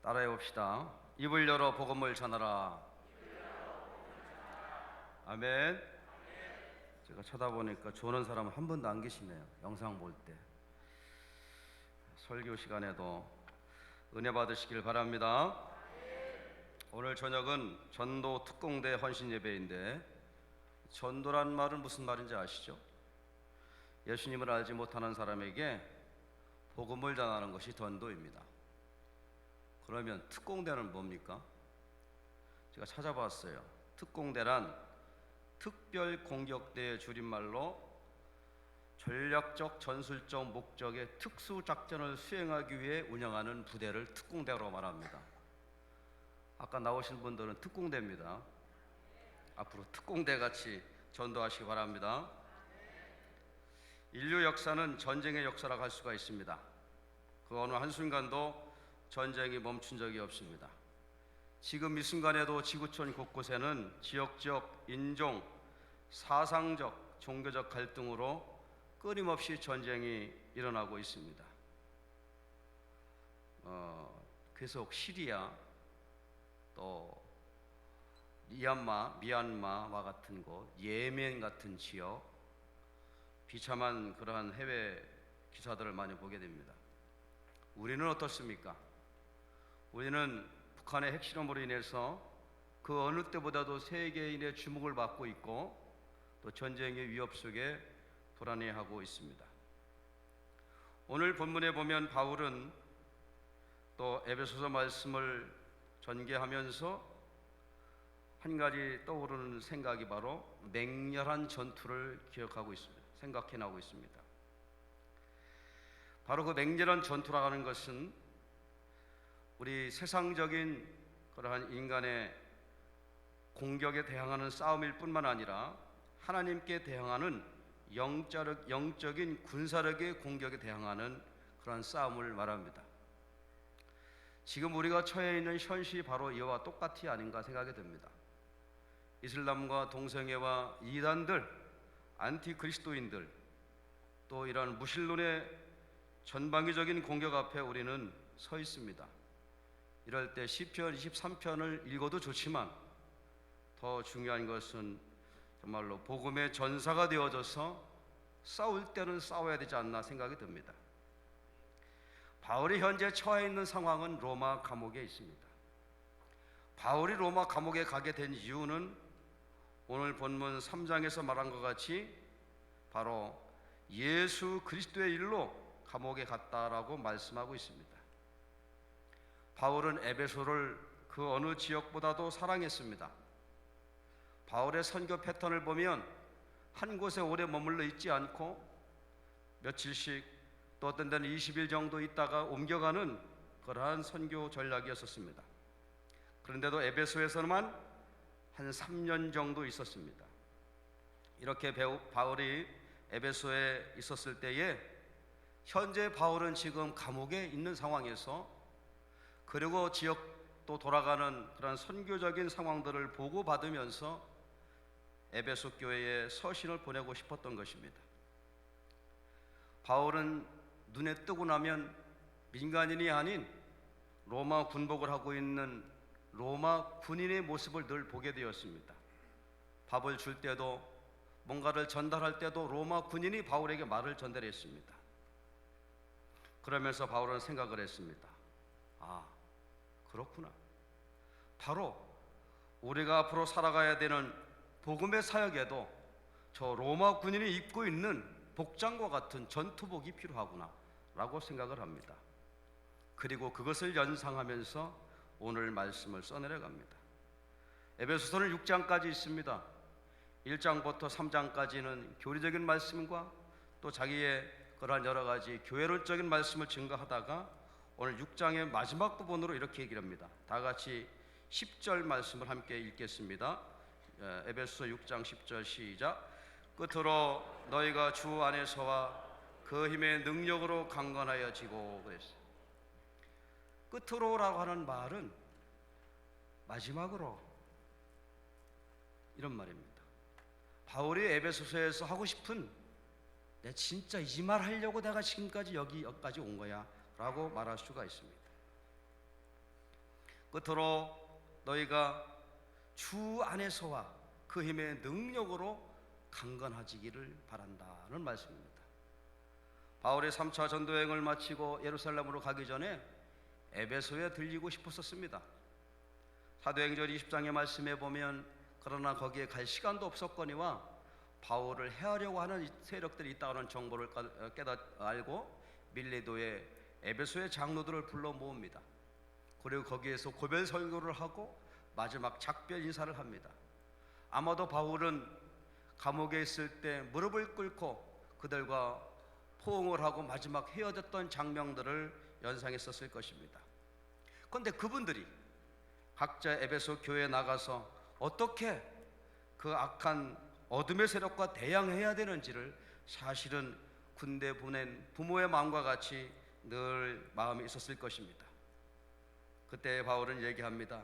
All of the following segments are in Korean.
따라해 봅시다. 입을 열어 복음을 전하라. 아멘. 제가 쳐다보니까 좋은 사람은 한 분도 안 계시네요. 영상 볼 때. 설교 시간에도 은혜 받으시길 바랍니다. 오늘 저녁은 전도 특공대 헌신 예배인데, 전도란 말은 무슨 말인지 아시죠? 예수님을 알지 못하는 사람에게 복음을 전하는 것이 전도입니다. 그러면 특공대는 뭡니까? 제가 찾아봤어요. 특공대란 특별공격대의 줄임말로 전략적 전술적 목적의 특수작전을 수행하기 위해 운영하는 부대를 특공대라고 말합니다. 아까 나오신 분들은 특공대입니다. 앞으로 특공대같이 전도하시기 바랍니다. 인류 역사는 전쟁의 역사라고 할 수가 있습니다. 그 어느 한순간도 전쟁이 멈춘 적이 없습니다. 지금 이 순간에도 지구촌 곳곳에는 지역적, 인종, 사상적, 종교적 갈등으로 끊임없이 전쟁이 일어나고 있습니다. 계속 시리아, 또 미얀마와 같은 곳, 예멘 같은 지역, 비참한 그러한 해외 기사들을 많이 보게 됩니다. 우리는 어떻습니까? 우리는 북한의 핵실험으로 인해서 그 어느 때보다도 세계인의 주목을 받고 있고, 또 전쟁의 위협 속에 불안해하고 있습니다. 오늘 본문에 보면 바울은 또 에베소서 말씀을 전개하면서 한 가지 떠오르는 생각이 바로 맹렬한 전투를 생각해나고 있습니다. 바로 그 맹렬한 전투라고 하는 것은 우리 세상적인 그러한 인간의 공격에 대항하는 싸움일 뿐만 아니라 하나님께 대항하는 영적인 군사력의 공격에 대항하는 그러한 싸움을 말합니다. 지금 우리가 처해 있는 현실이 바로 이와 똑같이 아닌가 생각이 듭니다. 이슬람과 동성애와 이단들, 안티그리스도인들, 또 이러한 무신론의 전방위적인 공격 앞에 우리는 서 있습니다. 이럴 때 시편 23편을 읽어도 좋지만 더 중요한 것은 정말로 복음의 전사가 되어져서 싸울 때는 싸워야 되지 않나 생각이 듭니다. 바울이 현재 처해 있는 상황은 로마 감옥에 있습니다. 바울이 로마 감옥에 가게 된 이유는 오늘 본문 3장에서 말한 것 같이 바로 예수 그리스도의 일로 감옥에 갔다라고 말씀하고 있습니다. 바울은 에베소를 그 어느 지역보다도 사랑했습니다. 바울의 선교 패턴을 보면 한 곳에 오래 머물러 있지 않고 며칠씩, 또 어떤 데는 20일 정도 있다가 옮겨가는 그러한 선교 전략이었습니다. 그런데도 에베소에서만 한 3년 정도 있었습니다. 이렇게 바울이 에베소에 있었을 때에 현재 바울은 지금 감옥에 있는 상황에서, 그리고 지역도 돌아가는 그런 선교적인 상황들을 보고받으면서 에베소 교회에 서신을 보내고 싶었던 것입니다. 바울은 눈에 뜨고 나면 민간인이 아닌 로마 군복을 하고 있는 로마 군인의 모습을 늘 보게 되었습니다. 밥을 줄 때도, 뭔가를 전달할 때도 로마 군인이 바울에게 말을 전달했습니다. 그러면서 바울은 생각을 했습니다. 아, 그렇구나. 바로 우리가 앞으로 살아가야 되는 복음의 사역에도 저 로마 군인이 입고 있는 복장과 같은 전투복이 필요하구나 라고 생각을 합니다. 그리고 그것을 연상하면서 오늘 말씀을 써내려갑니다. 에베소서는 6장까지 있습니다. 1장부터 3장까지는 교리적인 말씀과 또 자기의 그러한 여러 가지 교회론적인 말씀을 증거하다가 오늘 6장의 마지막 부분으로 이렇게 얘기를 합니다. 다 같이 10절 말씀을 함께 읽겠습니다. 에베소서 6장 10절 시작. 끝으로 너희가 주 안에서와 그 힘의 능력으로 강건하여지고, 그랬어요. 끝으로라고 하는 말은 마지막으로, 이런 말입니다. 바울이 에베소서에서 하고 싶은, 내 진짜 이 말 하려고 내가 지금까지 여기까지 온 거야 라고 말할 수가 있습니다. 끝으로 너희가 주 안에서와 그 힘의 능력으로 강건하지기를 바란다는 말씀입니다. 바울의 3차 전도여행을 마치고 예루살렘으로 가기 전에 에베소에 들리고 싶었었습니다. 사도행전 20장의 말씀에 보면 그러나 거기에 갈 시간도 없었거니와 바울을 해하려고 하는 세력들이 있다는 정보를 알고 밀레도의 에베소의 장로들을 불러 모읍니다. 그리고 거기에서 고별 설교를 하고 마지막 작별 인사를 합니다. 아마도 바울은 감옥에 있을 때 무릎을 꿇고 그들과 포옹을 하고 마지막 헤어졌던 장면들을 연상했었을 것입니다. 그런데 그분들이 각자 에베소 교회에 나가서 어떻게 그 악한 어둠의 세력과 대항해야 되는지를 사실은 군대 보낸 부모의 마음과 같이 늘 마음이 있었을 것입니다. 그때 바울은 얘기합니다.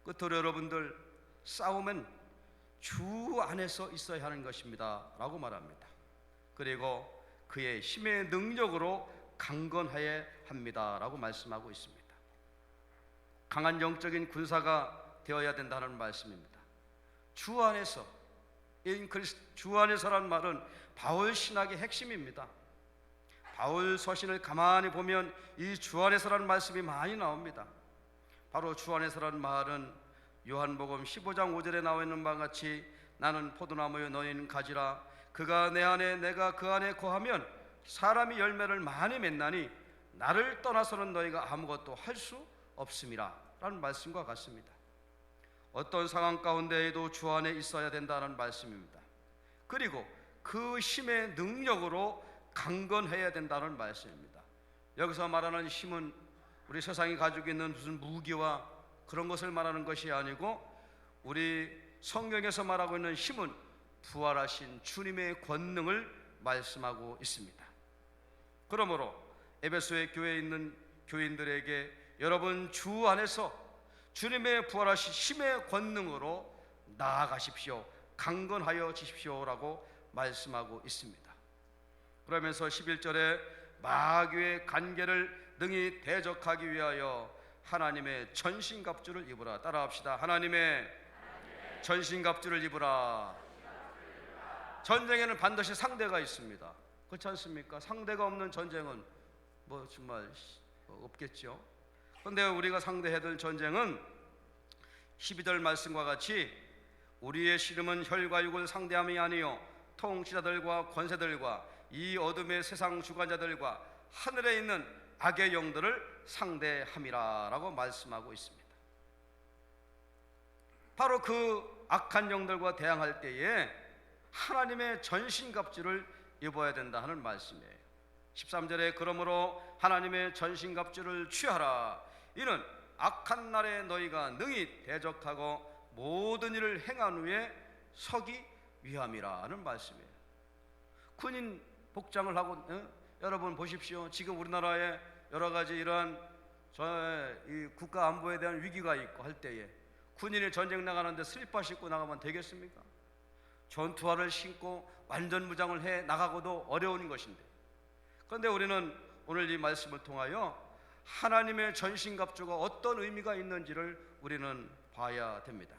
끝으로 여러분들, 싸움은 주 안에서 있어야 하는 것입니다 라고 말합니다. 그리고 그의 힘의 능력으로 강건해야 합니다 라고 말씀하고 있습니다. 강한 영적인 군사가 되어야 된다는 말씀입니다. 주 안에서, 주 안에서란 말은 바울 신학의 핵심입니다. 바울 서신을 가만히 보면 이 주 안에서라는 말씀이 많이 나옵니다. 바로 주 안에서라는 말은 요한복음 15장 5절에 나와 있는 바와 같이 나는 포도나무요 너희는 가지라 그가 내 안에 내가 그 안에 거하면 사람이 열매를 많이 맺나니 나를 떠나서는 너희가 아무것도 할 수 없음이라 라는 말씀과 같습니다. 어떤 상황 가운데에도 주 안에 있어야 된다는 말씀입니다. 그리고 그 힘의 능력으로 강건해야 된다는 말씀입니다. 여기서 말하는 힘은 우리 세상이 가지고 있는 무슨 무기와 그런 것을 말하는 것이 아니고 우리 성경에서 말하고 있는 힘은 부활하신 주님의 권능을 말씀하고 있습니다. 그러므로 에베소의 교회에 있는 교인들에게 여러분 주 안에서 주님의 부활하신 힘의 권능으로 나아가십시오, 강건하여 지십시오라고 말씀하고 있습니다. 그러면서 11절에 마귀의 간계를 능히 대적하기 위하여 하나님의 전신갑주를 입으라. 따라합시다. 하나님의 전신갑주를 입으라. 전쟁에는 반드시 상대가 있습니다. 그렇지 않습니까? 상대가 없는 전쟁은 뭐 정말 없겠죠. 그런데 우리가 상대해야 될 전쟁은 12절 말씀과 같이 우리의 씨름은 혈과 육을 상대함이 아니요 통치자들과 권세들과 이 어둠의 세상 주관자들과 하늘에 있는 악의 영들을 상대함이라 라고 말씀하고 있습니다. 바로 그 악한 영들과 대항할 때에 하나님의 전신갑주를 입어야 된다 하는 말씀이에요. 13절에 그러므로 하나님의 전신갑주를 취하라. 이는 악한 날에 너희가 능히 대적하고 모든 일을 행한 후에 서기 위함이라는 말씀이에요. 군인 복장을 하고 여러분 보십시오. 지금 우리나라에 여러 가지 이러한 이 국가 안보에 대한 위기가 있고 할 때에 군인이 전쟁 나가는데 슬리퍼 신고 나가면 되겠습니까? 전투화를 신고 완전 무장을 해 나가고도 어려운 것인데, 그런데 우리는 오늘 이 말씀을 통하여 하나님의 전신갑주가 어떤 의미가 있는지를 우리는 봐야 됩니다.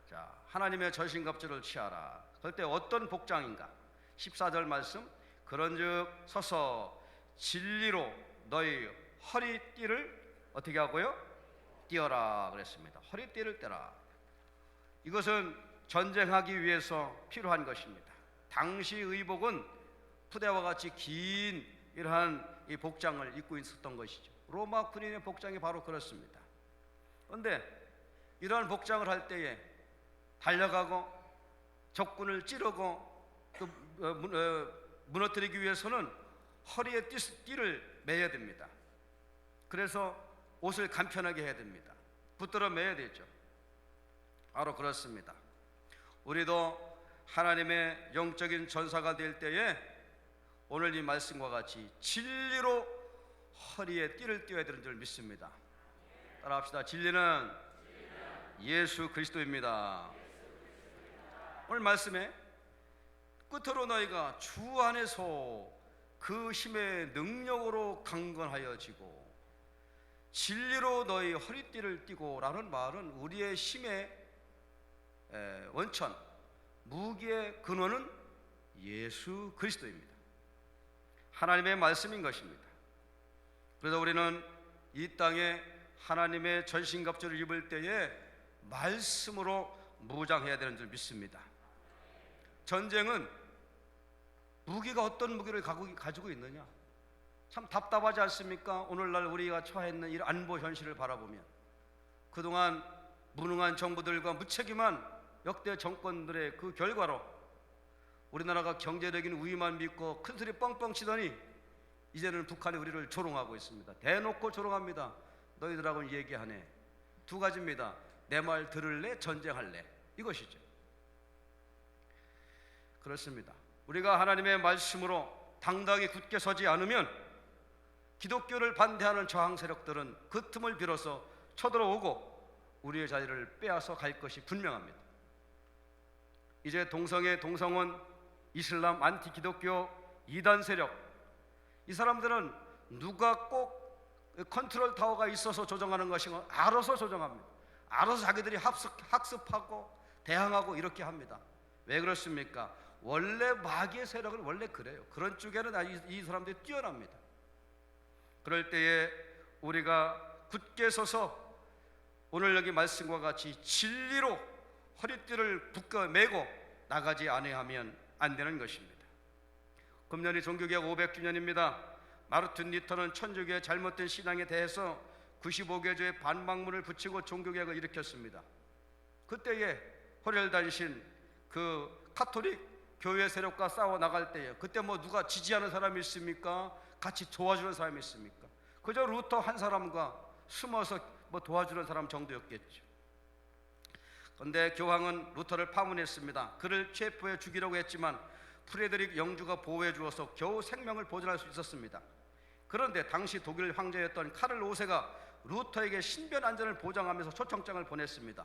자, 하나님의 전신갑주를 취하라. 그럴 때 어떤 복장인가? 14절 말씀, 그런즉 서서 진리로 너희 허리띠를 어떻게 하고요? 띄어라 그랬습니다. 허리띠를 떼라. 이것은 전쟁하기 위해서 필요한 것입니다. 당시 의복은 푸대와 같이 긴 이러한 이 복장을 입고 있었던 것이죠. 로마 군인의 복장이 바로 그렇습니다. 그런데 이러한 복장을 할 때에 달려가고 적군을 찌르고 무너뜨리기 위해서는 허리에 띠를 매야 됩니다. 그래서 옷을 간편하게 해야 됩니다. 붙들어 매야 되죠. 바로 그렇습니다. 우리도 하나님의 영적인 전사가 될 때에 오늘 이 말씀과 같이 진리로 허리에 띠를 띄어야 되는 줄 믿습니다. 따라합시다. 진리는 예수 그리스도입니다. 오늘 말씀에 끝으로 너희가 주 안에서 그 힘의 능력으로 강건하여지고, 진리로 너희 허리띠를 띠고라는 말은 우리의 힘의 원천, 무기의 근원은 예수 그리스도입니다. 하나님의 말씀인 것입니다. 그래서 우리는 이 땅에 하나님의 전신갑주를 입을 때에 말씀으로 무장해야 되는 줄 믿습니다. 전쟁은 무기가 어떤 무기를 가지고 있느냐, 참 답답하지 않습니까? 오늘날 우리가 처해 있는 이 안보 현실을 바라보면 그동안 무능한 정부들과 무책임한 역대 정권들의 그 결과로 우리나라가 경제적인 우위만 믿고 큰소리 뻥뻥 치더니 이제는 북한이 우리를 조롱하고 있습니다. 대놓고 조롱합니다. 너희들하고는 얘기하네. 두 가지입니다. 내 말 들을래? 전쟁할래? 이것이죠. 그렇습니다. 우리가 하나님의 말씀으로 당당히 굳게 서지 않으면 기독교를 반대하는 저항 세력들은 그 틈을 빌어서 쳐들어오고 우리의 자리를 빼앗아 갈 것이 분명합니다. 이제 동성애, 동성원, 이슬람, 안티 기독교, 이단 세력, 이 사람들은 누가 꼭 컨트롤 타워가 있어서 조정하는 것이고 알아서 조정합니다. 알아서 자기들이 학습하고 대항하고 이렇게 합니다. 왜 그렇습니까? 원래 마귀의 세력은 원래 그래요. 그런 쪽에는 이 사람들이 뛰어납니다. 그럴 때에 우리가 굳게 서서 오늘 여기 말씀과 같이 진리로 허리띠를 묶어 매고 나가지 않으면 안 되는 것입니다. 금년이 종교개혁 500주년입니다. 마르틴 루터는 천주교의 잘못된 신앙에 대해서 95개조의 반박문을 붙이고 종교개혁을 일으켰습니다. 그때에 호렐단신 그 카톨릭 교회 세력과 싸워 나갈 때에 그때 뭐 누가 지지하는 사람이 있습니까? 같이 도와주는 사람이 있습니까? 그저 루터 한 사람과 숨어서 뭐 도와주는 사람 정도였겠죠. 그런데 교황은 루터를 파문했습니다. 그를 체포해 죽이려고 했지만 프레드릭 영주가 보호해 주어서 겨우 생명을 보존할 수 있었습니다. 그런데 당시 독일 황제였던 카를 5세가 루터에게 신변 안전을 보장하면서 초청장을 보냈습니다.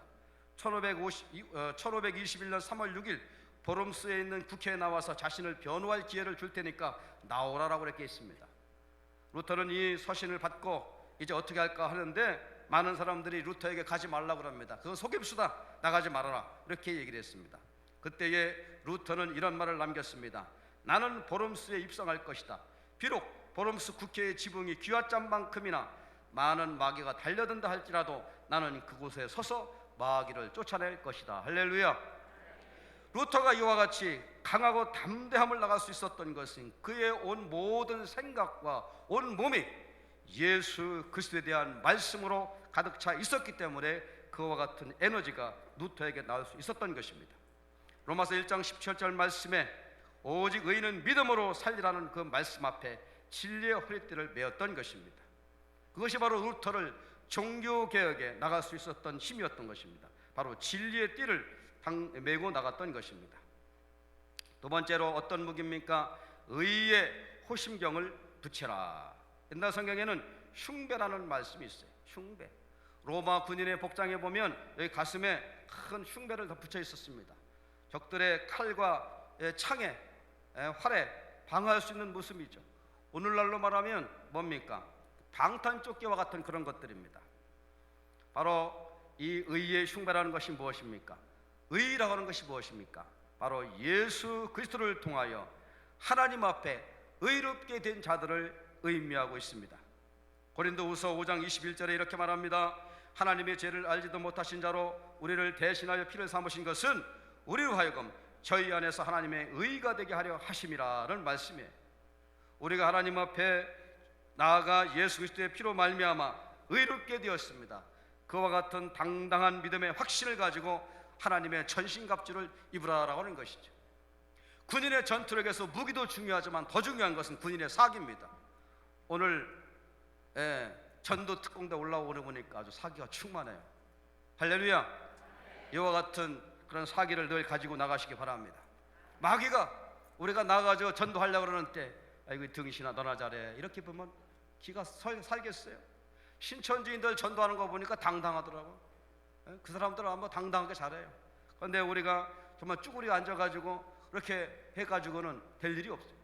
1521년 3월 6일 보름스에 있는 국회에 나와서 자신을 변호할 기회를 줄 테니까 나오라라고 그렇게 했습니다. 루터는 이 서신을 받고 이제 어떻게 할까 하는데 많은 사람들이 루터에게 가지 말라고 합니다. 그건 속임수다, 나가지 말아라, 이렇게 얘기를 했습니다. 그때에 루터는 이런 말을 남겼습니다. 나는 보름스에 입성할 것이다. 비록 보름스 국회의 지붕이 귀하짬만큼이나 많은 마귀가 달려든다 할지라도 나는 그곳에 서서 마귀를 쫓아낼 것이다. 할렐루야. 루터가 이와 같이 강하고 담대함을 나갈 수 있었던 것은 그의 온 모든 생각과 온 몸이 예수 그리스도에 대한 말씀으로 가득 차 있었기 때문에 그와 같은 에너지가 루터에게 나올 수 있었던 것입니다. 로마서 1장 17절 말씀에 오직 의인은 믿음으로 살리라는 그 말씀 앞에 진리의 허리띠를 메었던 것입니다. 그것이 바로 루터를 종교개혁에 나갈 수 있었던 힘이었던 것입니다. 바로 진리의 띠를 메고 나갔던 것입니다. 두 번째로 어떤 무기입니까? 의의 호심경을 붙여라. 옛날 성경에는 흉배라는 말씀이 있어요. 흉배. 로마 군인의 복장에 보면 여기 가슴에 큰 흉배를 더 붙여 있었습니다. 적들의 칼과 창에 활에 방어할 수 있는 모습이죠. 오늘날로 말하면 뭡니까? 방탄조끼와 같은 그런 것들입니다. 바로 이 의의 흉배라는 것이 무엇입니까? 의라고 하는 것이 무엇입니까? 바로 예수 그리스도를 통하여 하나님 앞에 의롭게 된 자들을 의미하고 있습니다. 고린도후서 5장 21절에 이렇게 말합니다. 하나님의 죄를 알지도 못하신 자로 우리를 대신하여 피를 삼으신 것은 우리로 하여금 저희 안에서 하나님의 의가 되게 하려 하심이라는 말씀이에요. 우리가 하나님 앞에 나아가 예수 그리스도의 피로 말미암아 의롭게 되었습니다. 그와 같은 당당한 믿음의 확신을 가지고 하나님의 전신갑주를 입으라라고 하는 것이죠. 군인의 전투력에서 무기도 중요하지만 더 중요한 것은 군인의 사기입니다. 오늘 전도 특공대 올라오고 보니까 아주 사기가 충만해요. 할렐루야. 이와 같은 그런 사기를 늘 가지고 나가시기 바랍니다. 마귀가 우리가 나가서 전도하려고 그러는 때 아이고 등신아 너나 잘해 이렇게 보면 기가 살겠어요. 신천지인들 전도하는 거 보니까 당당하더라고. 그 사람들은 아마 당당하게 잘해요. 그런데 우리가 정말 쭈그리고 앉아가지고 그렇게 해가지고는 될 일이 없어요.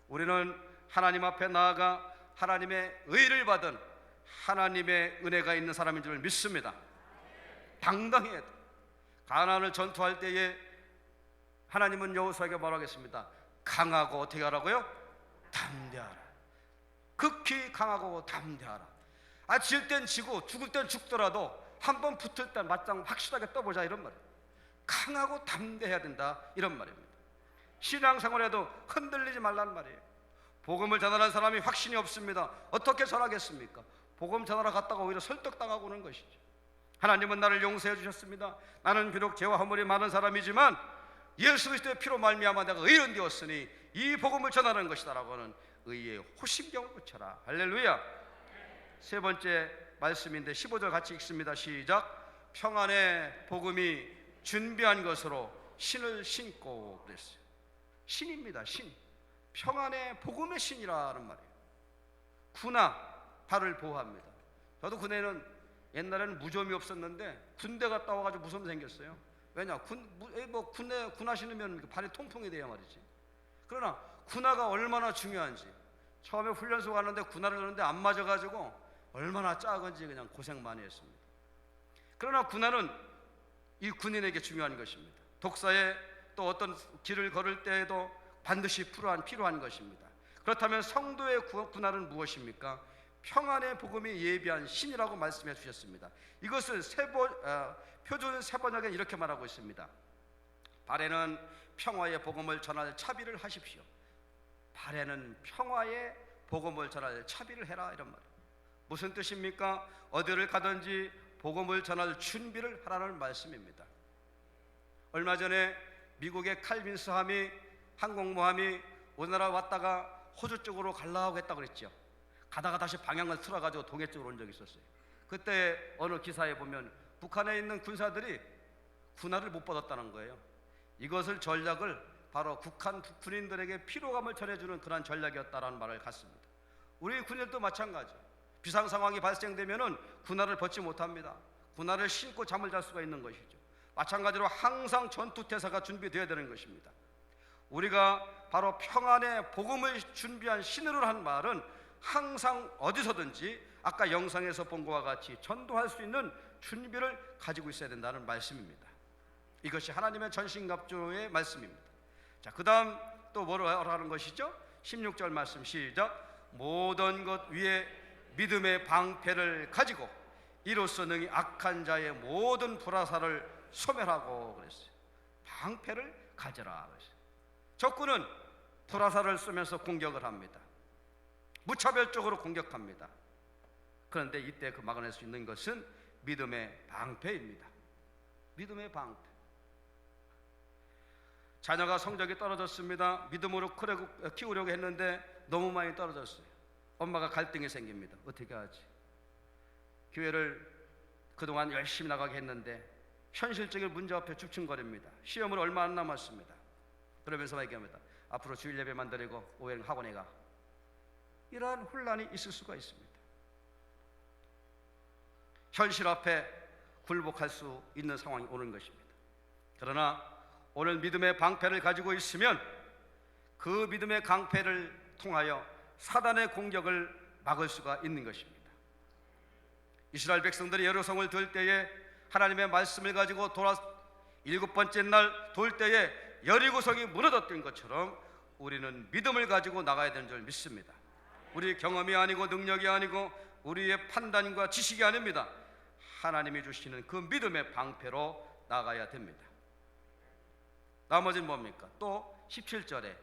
우리는 하나님 앞에 나아가 하나님의 의를 받은 하나님의 은혜가 있는 사람인 줄 믿습니다. 당당해야 돼. 가나안을 전투할 때에 하나님은 여호수아에게 말하겠습니다. 강하고 어떻게 하라고요? 담대하라. 극히 강하고 담대하라. 질 땐 지고 죽을 땐 죽더라도 한번 붙을 땐 맞짱 확실하게 떠보자, 이런 말이에요. 강하고 담대해야 된다, 이런 말입니다. 신앙생활에도 흔들리지 말라는 말이에요. 복음을 전하는 사람이 확신이 없습니다. 어떻게 전하겠습니까? 복음 전하러 갔다가 오히려 설득당하고 오는 것이죠. 하나님은 나를 용서해 주셨습니다. 나는 비록 죄와 허물이 많은 사람이지만 예수 그리스도의 피로 말미암아 내가 의인 되었으니 이 복음을 전하는 것이다 라고 하는 의의 호심경을 붙여라. 할렐루야. 세 번째 말씀인데 15절 같이 읽습니다. 시작. 평안의 복음이 준비한 것으로 신을 신고 그랬어요. 신입니다. 신. 평안의 복음의 신이라는 말이에요. 군화, 발을 보호합니다. 저도 군에는 옛날에는 무좀이 없었는데 군대 갔다 와가지고 무좀 생겼어요. 왜냐? 군화 신으면 발이 통풍이 돼야 말이지. 그러나 군화가 얼마나 중요한지, 처음에 훈련소 갔는데 군화를 넣는데 안 맞아가지고 얼마나 작은지 그냥 고생 많이 했습니다. 그러나 군화는 이 군인에게 중요한 것입니다. 독사에 또 어떤 길을 걸을 때에도 반드시 필요한 것입니다. 그렇다면 성도의 군화는 무엇입니까? 평안의 복음이 예비한 신이라고 말씀해 주셨습니다. 이것을 표준 세번역에 이렇게 말하고 있습니다. 발에는 평화의 복음을 전할 차비를 하십시오. 발에는 평화의 복음을 전할 차비를 해라, 이런 말이에요. 무슨 뜻입니까? 어디를 가든지 복음을 전할 준비를 하라는 말씀입니다. 얼마 전에 미국의 칼빈스함이 항공모함이 우리나라 왔다가 호주 쪽으로 가려고 했다고 그랬죠. 가다가 다시 방향을 틀어가지고 동해 쪽으로 온 적이 있었어요. 그때 어느 기사에 보면 북한에 있는 군사들이 군화를 못 받았다는 거예요. 이것을 전략을 바로 북한 군인들에게 피로감을 전해주는 그런 전략이었다라는 말을 갖습니다. 우리 군인들도 마찬가지. 비상 상황이 발생되면은 군화를 벗지 못합니다. 군화를 신고 잠을 잘 수가 있는 것이죠. 마찬가지로 항상 전투 태세가 준비되어야 되는 것입니다. 우리가 바로 평안의 복음을 준비한 신으로 한 말은 항상 어디서든지 아까 영상에서 본 것과 같이 전도할 수 있는 준비를 가지고 있어야 된다는 말씀입니다. 이것이 하나님의 전신갑주의 말씀입니다. 자, 그 다음 또 뭐라 하는 것이죠? 16절 말씀 시작. 모든 것 위에 믿음의 방패를 가지고 이로써 능히 악한 자의 모든 불화살을 소멸하고 그랬어요. 방패를 가져라 그랬어요. 적군은 불화살을 쏘면서 공격을 합니다. 무차별적으로 공격합니다. 그런데 이때 그 막아낼 수 있는 것은 믿음의 방패입니다. 믿음의 방패. 자녀가 성적이 떨어졌습니다. 믿음으로 키우려고 했는데 너무 많이 떨어졌어요. 엄마가 갈등이 생깁니다. 어떻게 하지? 교회를 그동안 열심히 나가게 했는데 현실적인 문제 앞에 주춤거립니다. 시험을 얼마 안 남았습니다. 그러면서 얘기합니다. 앞으로 주일 예배만 드리고 오후에는 학원에 가. 이러한 혼란이 있을 수가 있습니다. 현실 앞에 굴복할 수 있는 상황이 오는 것입니다. 그러나 오늘 믿음의 방패를 가지고 있으면 그 믿음의 강패를 통하여 사단의 공격을 막을 수가 있는 것입니다. 이스라엘 백성들이 여리고성을 돌 때에 하나님의 말씀을 가지고 일곱 번째 날 돌 때에 여리고성이 무너졌던 것처럼 우리는 믿음을 가지고 나가야 되는 줄 믿습니다. 우리의 경험이 아니고 능력이 아니고 우리의 판단과 지식이 아닙니다. 하나님이 주시는 그 믿음의 방패로 나가야 됩니다. 나머지는 뭡니까? 또 17절에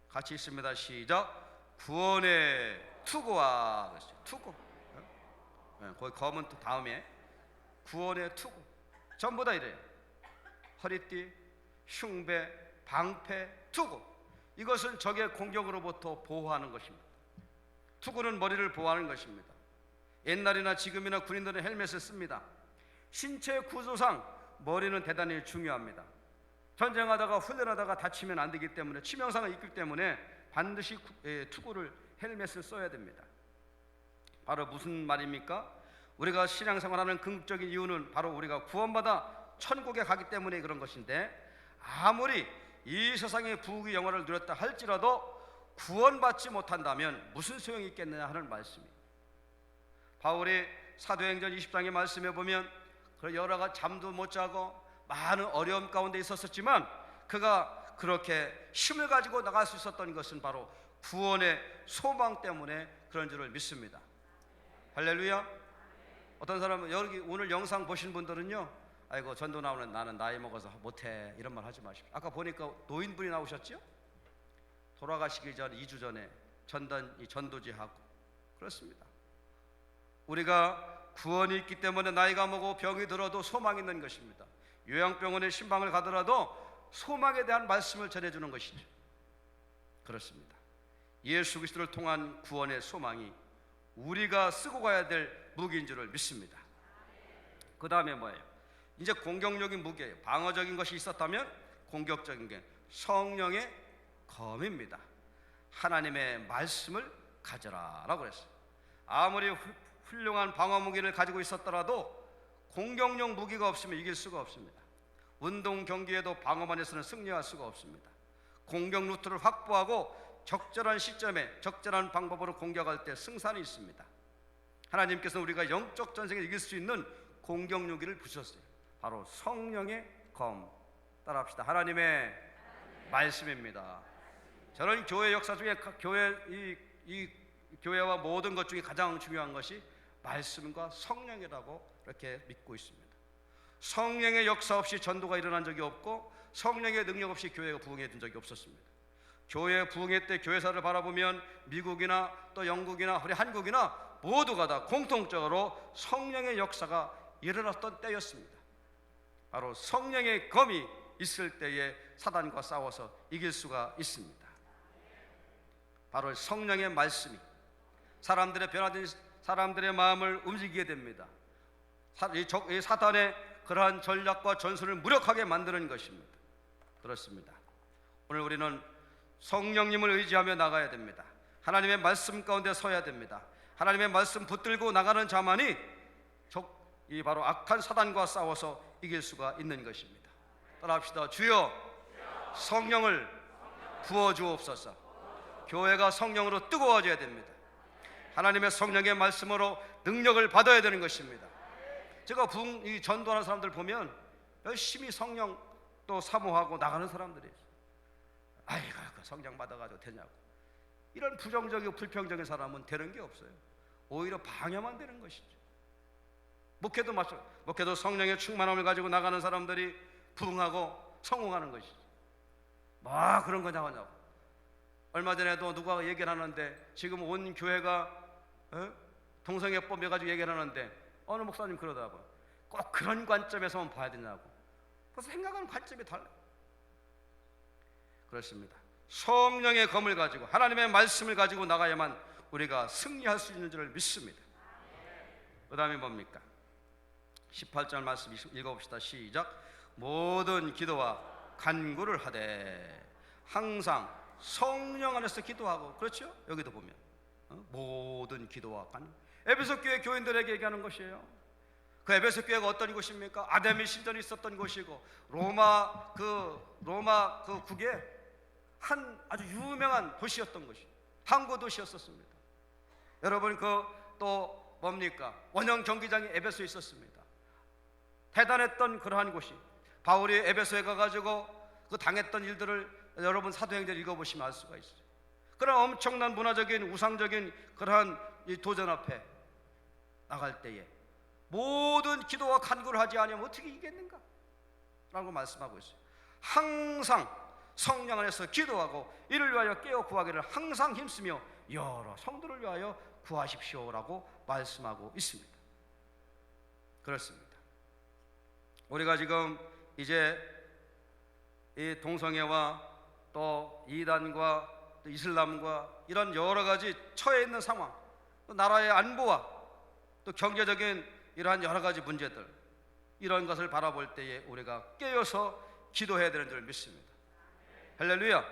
같이 있습니다. 시작. 구원의 투구와 투구. 거기 검은 또 다음에 구원의 투구. 전부 다 이래요. 허리띠, 흉배, 방패, 투구. 이것은 적의 공격으로부터 보호하는 것입니다. 투구는 머리를 보호하는 것입니다. 옛날이나 지금이나 군인들은 헬멧을 씁니다. 신체 구조상 머리는 대단히 중요합니다. 전쟁하다가 훈련하다가 다치면 안 되기 때문에 치명상을 입기 때문에 반드시 투구를 헬멧을 써야 됩니다. 바로 무슨 말입니까? 우리가 신앙생활하는 궁극적인 이유는 바로 우리가 구원받아 천국에 가기 때문에 그런 것인데, 아무리 이 세상의 부귀 영화를 누렸다 할지라도 구원받지 못한다면 무슨 소용이 있겠느냐 하는 말씀입니다. 바울이 사도행전 20장의 말씀에 보면 그 여러 가지 잠도 못 자고 많은 어려움 가운데 있었지만 그가 그렇게 힘을 가지고 나갈 수 있었던 것은 바로 구원의 소망 때문에 그런 줄을 믿습니다. 할렐루야. 어떤 사람은 여기 오늘 영상 보신 분들은요, 아이고 전도 나오는 나는 나이 먹어서 못해, 이런 말 하지 마십시오. 아까 보니까 노인분이 나오셨죠? 돌아가시기 전 2주 전에 전도지 하고 그렇습니다. 우리가 구원이 있기 때문에 나이가 먹고 병이 들어도 소망이 있는 것입니다. 요양병원에 신방을 가더라도 소망에 대한 말씀을 전해주는 것이죠. 그렇습니다. 예수 그리스도를 통한 구원의 소망이 우리가 쓰고 가야 될 무기인 줄을 믿습니다. 그 다음에 뭐예요? 이제 공격적인 무기예요. 방어적인 것이 있었다면 공격적인 게 성령의 검입니다. 하나님의 말씀을 가져라라고 그랬어요. 아무리 훌륭한 방어 무기를 가지고 있었더라도 공격용 무기가 없으면 이길 수가 없습니다. 운동 경기에도 방어만 해서는 승리할 수가 없습니다. 공격 루트를 확보하고 적절한 시점에 적절한 방법으로 공격할 때 승산이 있습니다. 하나님께서는 우리가 영적 전쟁에 이길 수 있는 공격 무기를 부셨어요. 바로 성령의 검. 따라합시다. 하나님의 말씀입니다. 저는 교회 역사 중에 이 교회와 모든 것 중에 가장 중요한 것이 말씀과 성령이라고 이렇게 믿고 있습니다. 성령의 역사 없이 전도가 일어난 적이 없고 성령의 능력 없이 교회가 부흥해 준 적이 없었습니다. 교회 부흥회 때 교회사를 바라보면 미국이나 또 영국이나 우리 한국이나 모두가 다 공통적으로 성령의 역사가 일어났던 때였습니다. 바로 성령의 검이 있을 때에 사단과 싸워서 이길 수가 있습니다. 바로 성령의 말씀이 사람들의 변화된 사람들의 마음을 움직이게 됩니다. 이 사단의 그러한 전략과 전술을 무력하게 만드는 것입니다. 그렇습니다. 오늘 우리는 성령님을 의지하며 나가야 됩니다. 하나님의 말씀 가운데 서야 됩니다. 하나님의 말씀 붙들고 나가는 자만이 이 바로 악한 사단과 싸워서 이길 수가 있는 것입니다. 따라합시다. 주여 성령을 부어주옵소서. 교회가 성령으로 뜨거워져야 됩니다. 하나님의 성령의 말씀으로 능력을 받아야 되는 것입니다. 제가 이 전도하는 사람들 보면 열심히 성령 또 사모하고 나가는 사람들이에요. 아이고 그 성령 받아가지고 되냐고. 이런 부정적이고 불평적인 사람은 되는 게 없어요. 오히려 방해만 되는 것이죠. 목회도 마찬가지. 목회도 성령의 충만함을 가지고 나가는 사람들이 부흥하고 성공하는 것이죠. 뭐 그런 거냐고. 얼마 전에도 누가 얘기를 하는데 지금 온 교회가 동성애법 해가지고 얘기를 하는데 어느 목사님 그러더라고요. 꼭 그런 관점에서만 봐야 되냐고. 그래서 생각하는 관점이 달라요. 그렇습니다. 성령의 검을 가지고 하나님의 말씀을 가지고 나가야만 우리가 승리할 수 있는 줄을 믿습니다. 그 다음에 뭡니까? 18절 말씀 읽어봅시다. 시작. 모든 기도와 간구를 하되 항상 성령 안에서 기도하고. 그렇죠? 여기도 보면 모든 기도와 간구. 에베소 교회 교인들에게 얘기하는 것이에요. 그 에베소 교회가 어떤 곳입니까? 아담의 신전이 있었던 곳이고 로마 그 국에 한 아주 유명한 도시였던 것이 항구 도시였었습니다. 여러분 또 뭡니까? 원형 경기장이 에베소에 있었습니다. 대단했던 그러한 곳이 바울이 에베소에 가가지고 그 당했던 일들을 여러분 사도행전 읽어보시면 알 수가 있어요. 그런 엄청난 문화적인 우상적인 그러한 이 도전 앞에 나갈 때에 모든 기도와 간구를 하지 않으면 어떻게 이기겠는가? 라고 말씀하고 있어요. 항상 성령 안에서 기도하고 이를 위하여 깨어 구하기를 항상 힘쓰며 여러 성도를 위하여 구하십시오라고 말씀하고 있습니다. 그렇습니다. 우리가 지금 이제 이 동성애와 또 이단과 또 이슬람과 이런 여러 가지 처해 있는 상황, 또 나라의 안보와 또 경제적인 이러한 여러 가지 문제들, 이런 것을 바라볼 때에 우리가 깨어서 기도해야 되는 줄 믿습니다. 할렐루야.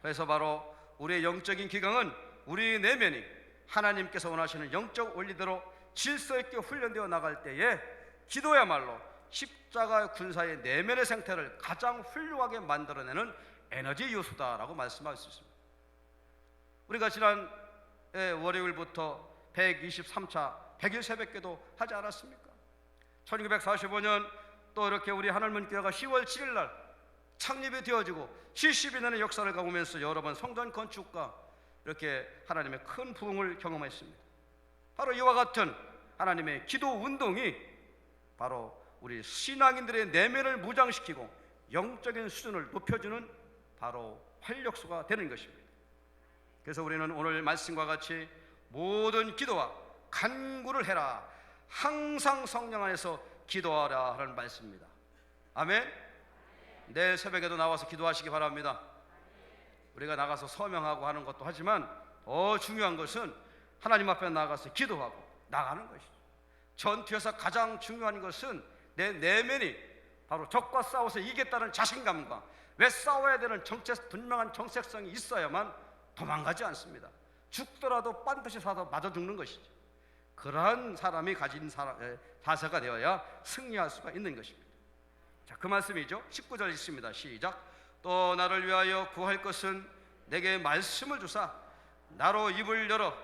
그래서 바로 우리의 영적인 기강은 우리 내면이 하나님께서 원하시는 영적 원리대로 질서 있게 훈련되어 나갈 때에 기도야말로 십자가 군사의 내면의 생태를 가장 훌륭하게 만들어내는 에너지 요소다라고 말씀할 수 있습니다. 우리가 지난 월요일부터 123차 100일 새벽기도 하지 않았습니까? 1945년 또 이렇게 우리 하늘문교회가 10월 7일 날 창립이 되어지고 72년의 역사를 가보면서 여러 번 성전 건축과 이렇게 하나님의 큰 부흥을 경험했습니다. 바로 이와 같은 하나님의 기도 운동이 바로 우리 신앙인들의 내면을 무장시키고 영적인 수준을 높여주는 바로 활력소가 되는 것입니다. 그래서 우리는 오늘 말씀과 같이 모든 기도와 간구를 해라, 항상 성령 안에서 기도하라 하는 말씀입니다. 아멘. 내일 새벽에도 나와서 기도하시기 바랍니다. 우리가 나가서 서명하고 하는 것도 하지만 더 중요한 것은 하나님 앞에 나가서 기도하고 나가는 것이죠. 전투에서 가장 중요한 것은 내 내면이 바로 적과 싸워서 이기겠다는 자신감과 왜 싸워야 되는 분명한 정체성이 있어야만 도망가지 않습니다. 죽더라도 반드시 사서 맞아 죽는 것이죠. 그러한 사람이 가진 자세가 되어야 승리할 수가 있는 것입니다. 자, 그 말씀이죠. 19절 읽습니다. 시작. 또 나를 위하여 구할 것은 내게 말씀을 주사 나로 입을 열어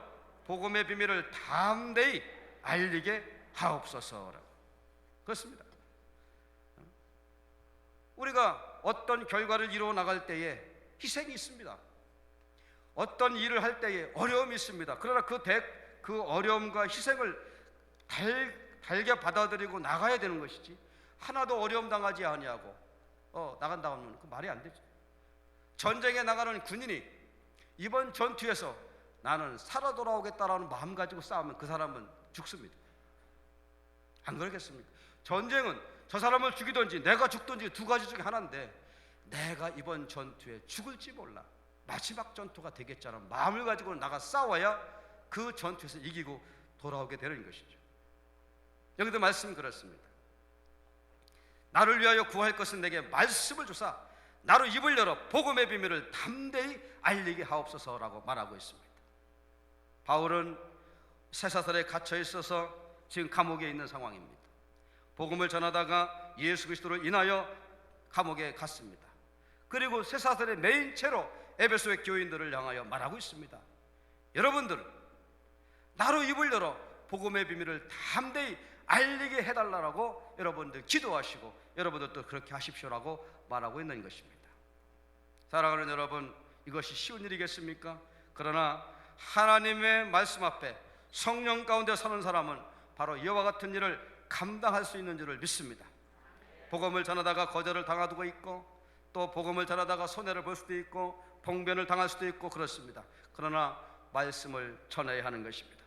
복음의 비밀을 담대히 알리게 하옵소서라고. 그렇습니다. 우리가 어떤 결과를 이루어 나갈 때에 희생이 있습니다. 어떤 일을 할 때에 어려움이 있습니다. 그러나 그 어려움과 희생을 달게 받아들이고 나가야 되는 것이지, 하나도 어려움 당하지 아니하고 나간다고 하면 그 말이 안 되죠. 전쟁에 나가는 군인이 이번 전투에서 나는 살아 돌아오겠다라는 마음 가지고 싸우면 그 사람은 죽습니다. 안 그러겠습니까? 전쟁은 저 사람을 죽이든지 내가 죽든지 두 가지 중에 하나인데, 내가 이번 전투에 죽을지 몰라, 마지막 전투가 되겠자는 마음을 가지고 나가 싸워야 그 전투에서 이기고 돌아오게 되는 것이죠. 여기도 말씀 그렇습니다. 나를 위하여 구할 것은 내게 말씀을 주사 나로 입을 열어 복음의 비밀을 담대히 알리게 하옵소서라고 말하고 있습니다. 바울은 쇠사슬에 갇혀 있어서 지금 감옥에 있는 상황입니다. 복음을 전하다가 예수 그리스도를 인하여 감옥에 갔습니다. 그리고 쇠사슬에 매인 채로 에베소의 교인들을 향하여 말하고 있습니다. 여러분들, 나로 입을 열어 복음의 비밀을 담대히 알리게 해달라고 여러분들 기도하시고 여러분들도 그렇게 하십시오라고 말하고 있는 것입니다. 사랑하는 여러분, 이것이 쉬운 일이겠습니까? 그러나 하나님의 말씀 앞에 성령 가운데 서는 사람은 바로 이와 같은 일을 감당할 수 있는 줄을 믿습니다. 복음을 전하다가 거절을 당하고 있고, 또 복음을 전하다가 손해를 볼 수도 있고 봉변을 당할 수도 있고 그렇습니다. 그러나 말씀을 전해야 하는 것입니다.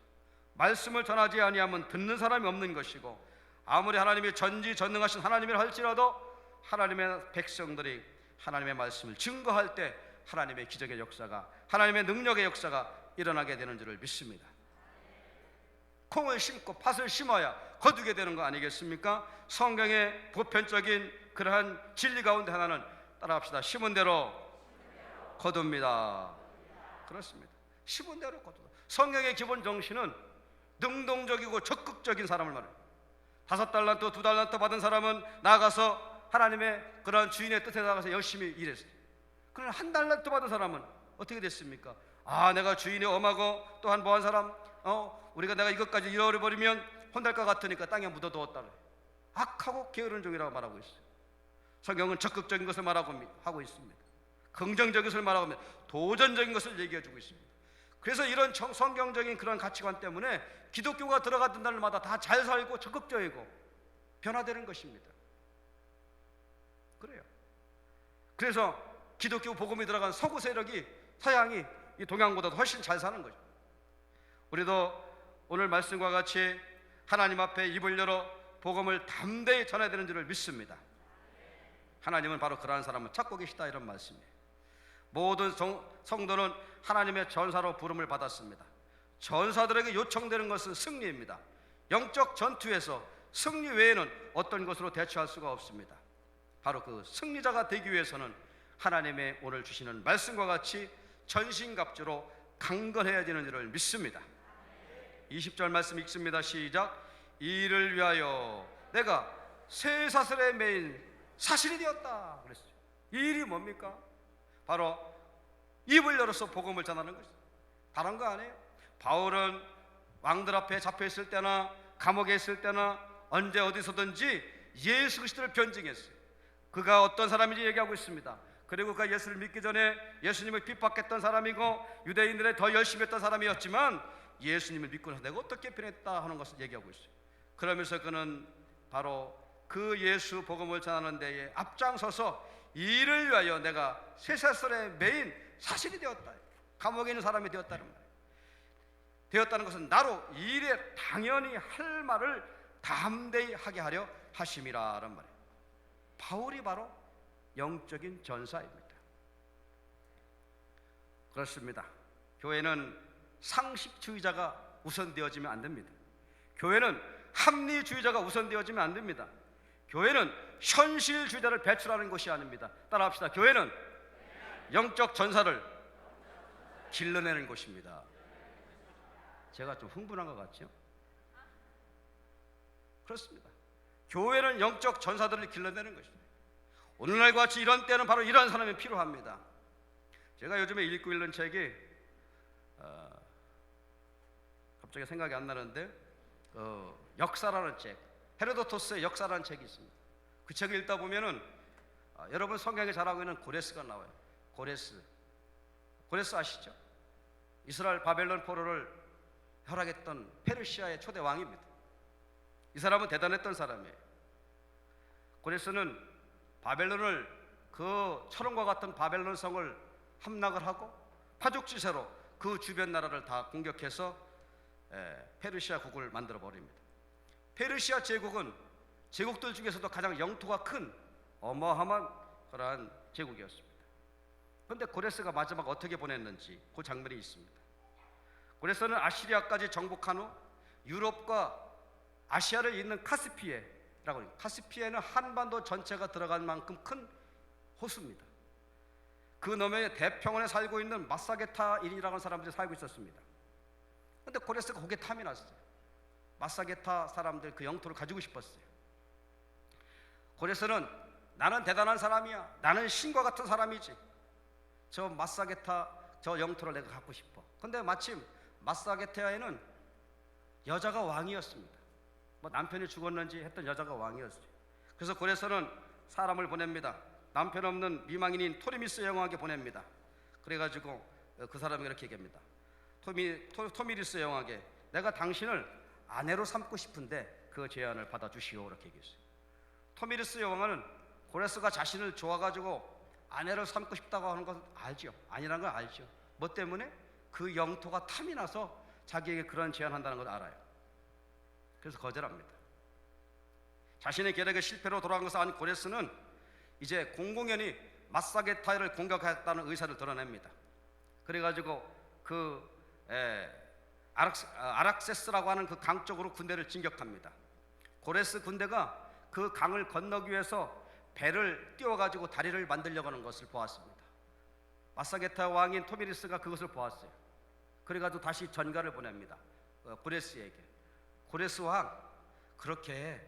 말씀을 전하지 아니하면 듣는 사람이 없는 것이고, 아무리 하나님이 전지전능하신 하나님이라 할지라도 하나님의 백성들이 하나님의 말씀을 증거할 때 하나님의 기적의 역사가, 하나님의 능력의 역사가 일어나게 되는 줄을 믿습니다. 콩을 심고 팥을 심어야 거두게 되는 거 아니겠습니까? 성경의 보편적인 그러한 진리 가운데 하나는 따라합시다. 심은 대로 거둡니다. 그렇습니다. 심은 대로 거두다. 성경의 기본 정신은 능동적이고 적극적인 사람을 말합니다. 5달란트, 2달란트 받은 사람은 나가서 하나님의 그런 주인의 뜻에 나가서 열심히 일했어요. 그러나 1달란트 받은 사람은 어떻게 됐습니까? 내가 주인이 엄하고 또한 뭐한 사람, 내가 이것까지 잃어버리면 혼날 것 같으니까 땅에 묻어두었다. 악하고 게으른 종이라고 말하고 있어요. 성경은 적극적인 것을 말하고 있습니다. 긍정적인 것을 말하고 있습니다. 도전적인 것을 얘기해주고 있습니다. 그래서 이런 성경적인 그런 가치관 때문에 기독교가 들어가던 날마다 다 잘 살고 적극적이고 변화되는 것입니다. 그래요. 그래서 기독교 복음이 들어간 서구 세력이, 서양이 이 동양보다도 훨씬 잘 사는 거죠. 우리도 오늘 말씀과 같이 하나님 앞에 입을 열어 복음을 담대히 전해야 되는 줄을 믿습니다. 하나님은 바로 그러한 사람을 찾고 계시다, 이런 말씀이에요. 모든 성도는 하나님의 전사로 부름을 받았습니다. 전사들에게 요청되는 것은 승리입니다. 영적 전투에서 승리 외에는 어떤 것으로 대처할 수가 없습니다. 바로 그 승리자가 되기 위해서는 하나님의 오늘 주시는 말씀과 같이 전신갑주로 강건해야 되는 줄을 믿습니다. 20절 말씀 읽습니다. 시작. 이 일을 위하여 내가 쇠사슬에 매인 사실이 되었다 그랬어요. 이 일이 뭡니까? 바로 입을 열어서 복음을 전하는 것이죠. 다른 거 아니에요. 바울은 왕들 앞에 잡혀 있을 때나 감옥에 있을 때나 언제 어디서든지 예수 그리스도를 변증했어요. 그가 어떤 사람인지 얘기하고 있습니다. 그리고 그가 예수를 믿기 전에 예수님을 핍박했던 사람이고 유대인들의 더 열심히 했던 사람이었지만 예수님을 믿고 나서 내가 어떻게 변했다 하는 것을 얘기하고 있어요. 그러면서 그는 바로 그 예수 복음을 전하는 데에 앞장서서 이를 위하여 내가 쇠사슬에 매인 사실이 되었다, 감옥에 있는 사람이 되었다는 말이에요. 되었다는 것은 나로 이 일에 당연히 할 말을 담대히 하게 하려 하심이라는 말이에요. 바울이 바로 영적인 전사입니다. 그렇습니다. 교회는 상식주의자가 우선되어지면 안 됩니다. 교회는 합리주의자가 우선되어지면 안 됩니다. 교회는 현실주의자를 배출하는 것이 아닙니다. 따라합시다. 교회는 영적 전사를 길러내는 것입니다. 제가 좀 흥분한 것 같죠? 그렇습니다. 교회는 영적 전사들을 길러내는 것입니다. 오늘날과 같이 이런 때는 바로 이런 사람이 필요합니다. 제가 요즘에 읽고 있는 책이 갑자기 생각이 안 나는데 역사라는 책, 헤로도토스의 역사라는 책이 있습니다. 그 책을 읽다 보면은 여러분 성경에 잘 알고 있는 고레스가 나와요. 고레스 아시죠? 이스라엘 바벨론 포로를 허락했던 페르시아의 초대 왕입니다. 이 사람은 대단했던 사람이에요. 고레스는 바벨론을 그 철원과 같은 바벨론 성을 함락을 하고 파죽지세로 그 주변 나라를 다 공격해서 페르시아 국을 만들어 버립니다. 페르시아 제국은 제국들 중에서도 가장 영토가 큰 어마어마한 그러한 제국이었습니다. 그런데 고레스가 마지막 어떻게 보냈는지 그 장면이 있습니다. 고레스는 아시리아까지 정복한 후 유럽과 아시아를 잇는 카스피해라고 해요. 카스피해는 한반도 전체가 들어갈 만큼 큰 호수입니다. 그 너머에 대평원에 살고 있는 마사게타인이라고 하는 사람들이 살고 있었습니다. 그런데 고레스가 거기에 탐이 났어요. 마사게타 사람들 그 영토를 가지고 싶었어요. 고레스는 나는 대단한 사람이야, 나는 신과 같은 사람이지, 저 마사게타 저 영토를 내가 갖고 싶어. 그런데 마침 마사게타에는 여자가 왕이었습니다. 뭐 남편이 죽었는지 했던 여자가 왕이었어요. 그래서 고레스는 사람을 보냅니다. 남편 없는 미망인인 토미리스 영왕에게 보냅니다. 그래가지고 그 사람이 이렇게 얘기합니다. 토미리스 영왕에게 내가 당신을 아내로 삼고 싶은데 그 제안을 받아주시오, 이렇게 얘기했어요. 토미리스 영왕은 고레스가 자신을 좋아가지고 아내를 삼고 싶다고 하는 것은 알죠. 아니라는 걸 알죠. 뭐 때문에? 그 영토가 탐이 나서 자기에게 그런 제안한다는 걸 알아요. 그래서 거절합니다. 자신의 계략의 실패로 돌아간 것을 안 고레스는 이제 공공연히 마사게타를 공격하겠다는 의사를 드러냅니다. 그래가지고 그 아락세스라고 하는 그 강 쪽으로 군대를 진격합니다. 고레스 군대가 그 강을 건너기 위해서 배를 띄워가지고 다리를 만들려고 하는 것을 보았습니다. 마사게타 왕인 토미리스가 그것을 보았어요. 그래가지고 다시 전가를 보냅니다. 고레스에게. 고레스 왕, 그렇게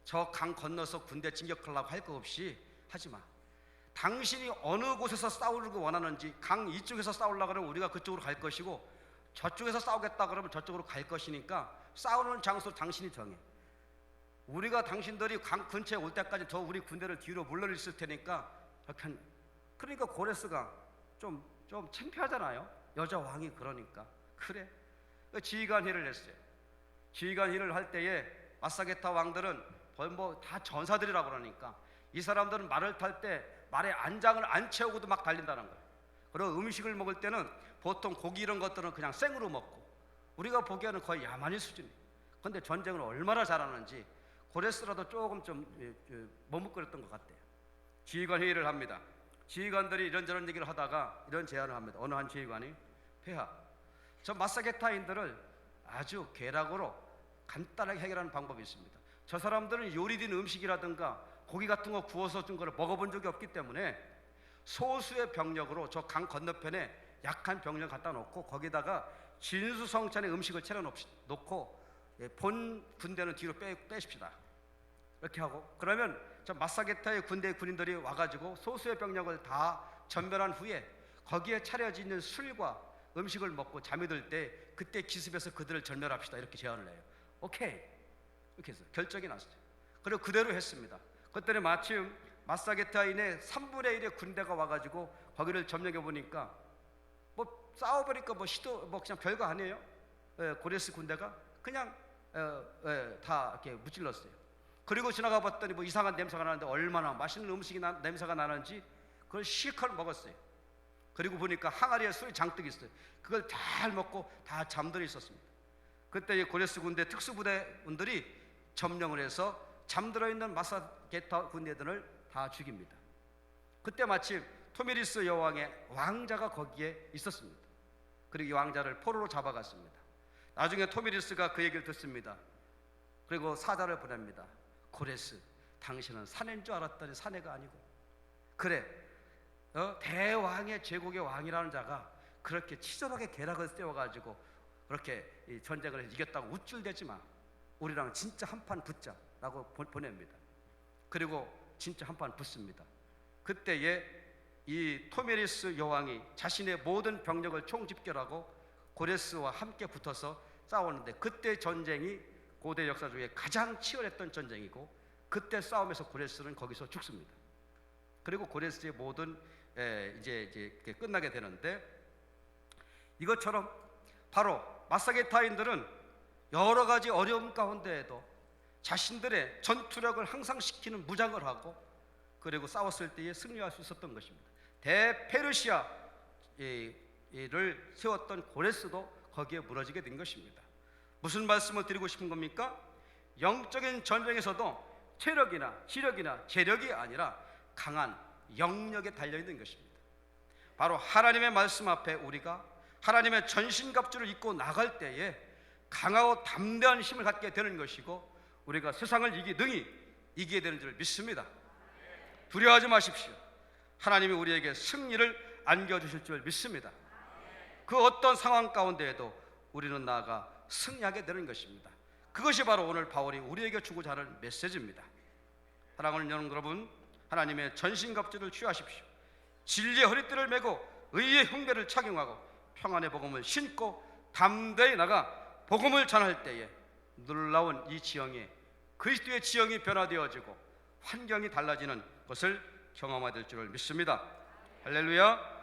저 강 건너서 군대 진격하려고 할 거 없이 하지마. 당신이 어느 곳에서 싸우를 원하는지, 강 이쪽에서 싸우려고 그러면 우리가 그쪽으로 갈 것이고, 저쪽에서 싸우겠다 그러면 저쪽으로 갈 것이니까 싸우는 장소 당신이 정해. 우리가 당신들이 강 근처에 올 때까지 저 우리 군대를 뒤로 물러 있을 테니까. 그러니까 고레스가 좀 창피하잖아요. 여자 왕이 그러니까. 그래, 지휘관회를 했어요. 지휘관회를 할 때에 마사게타 왕들은 뭐 다 전사들이라고 그러니까 이 사람들은 말을 탈 때 말에 안장을 안 채우고도 막 달린다는 거예요. 그리고 음식을 먹을 때는 보통 고기 이런 것들은 그냥 생으로 먹고, 우리가 보기에는 거의 야만인 수준이에요. 그런데 전쟁을 얼마나 잘하는지 고레스라도 조금 좀 머뭇거렸던 것 같아요. 지휘관 회의를 합니다. 지휘관들이 이런저런 얘기를 하다가 이런 제안을 합니다. 어느 한 지휘관이, 폐하, 저 마사게타인들을 아주 계략으로 간단하게 해결하는 방법이 있습니다. 저 사람들은 요리된 음식이라든가 고기 같은 거 구워서 준 거를 먹어본 적이 없기 때문에 소수의 병력으로 저 강 건너편에 약한 병력 갖다 놓고 거기다가 진수성찬의 음식을 차려 놓고 본 군대는 뒤로 빼십시다. 이렇게 하고, 그러면 저 마사게타의 군인들이 와가지고 소수의 병력을 다 전멸한 후에 거기에 차려지는 술과 음식을 먹고 잠이 들 때 그때 기습해서 그들을 전멸합시다 이렇게 제안을 해요. 오케이 이렇게 해서 결정이 났어요. 그리고 그대로 했습니다. 그때는 마침 마사게타인의 3분의 1의 군대가 와가지고 거기를 점령해 보니까 뭐 싸워보니까 뭐 시도 뭐 그냥 별거 아니에요. 고레스 군대가 그냥 다 이렇게 무찔렀어요. 그리고 지나가 봤더니 뭐 이상한 냄새가 나는데 얼마나 맛있는 음식이 냄새가 나는지 그걸 실컷 먹었어요. 그리고 보니까 항아리에 술이 장뜩 있어요. 그걸 잘 먹고 다 잠들어 있었습니다. 그때 고레스 군대 특수부대원들이 점령을 해서 잠들어 있는 마사게타 군대들을 다 죽입니다. 그때 마침 토미리스 여왕의 왕자가 거기에 있었습니다. 그리고 이 왕자를 포로로 잡아갔습니다. 나중에 토미리스가 그 얘기를 듣습니다. 그리고 사자를 보냅니다. 고레스, 당신은 사내인 줄 알았더니 사내가 아니고, 그래 대왕의 제국의 왕이라는 자가 그렇게 치졸하게 계략을 세워가지고 그렇게 이 전쟁을 해서 이겼다고 우쭐대지 마. 우리랑 진짜 한판 붙자라고 보냅니다. 그리고 진짜 한판 붙습니다. 그때에 이 토미리스 여왕이 자신의 모든 병력을 총집결하고 고레스와 함께 붙어서 싸웠는데, 그때 전쟁이 고대 역사 중에 가장 치열했던 전쟁이고, 그때 싸움에서 고레스는 거기서 죽습니다. 그리고 고레스의 모든 이제 끝나게 되는데, 이것처럼 바로 마사게타인들은 여러 가지 어려움 가운데에도 자신들의 전투력을 향상시키는 무장을 하고, 그리고 싸웠을 때에 승리할 수 있었던 것입니다. 대페르시아를 세웠던 고레스도 거기에 무너지게 된 것입니다. 무슨 말씀을 드리고 싶은 겁니까? 영적인 전쟁에서도 체력이나 지력이나 재력이 아니라 강한 영력에 달려있는 것입니다. 바로 하나님의 말씀 앞에 우리가 하나님의 전신갑주를 입고 나갈 때에 강하고 담대한 힘을 갖게 되는 것이고, 우리가 세상을 능히 이기게 되는 줄 믿습니다. 두려워하지 마십시오. 하나님이 우리에게 승리를 안겨주실 줄 믿습니다. 그 어떤 상황 가운데에도 우리는 나아가 승리하게 되는 것입니다. 그것이 바로 오늘 바울이 우리에게 주고자 하는 메시지입니다. 사랑하는 여러분, 하나님의 전신갑주를 취하십시오. 진리의 허리띠를 메고 의의 흉배를 착용하고 평안의 복음을 신고 담대히 나가 복음을 전할 때에 놀라운 이 지형이, 그리스도의 지형이 변화되어지고 환경이 달라지는 것을 경험하게 될 줄을 믿습니다. 할렐루야.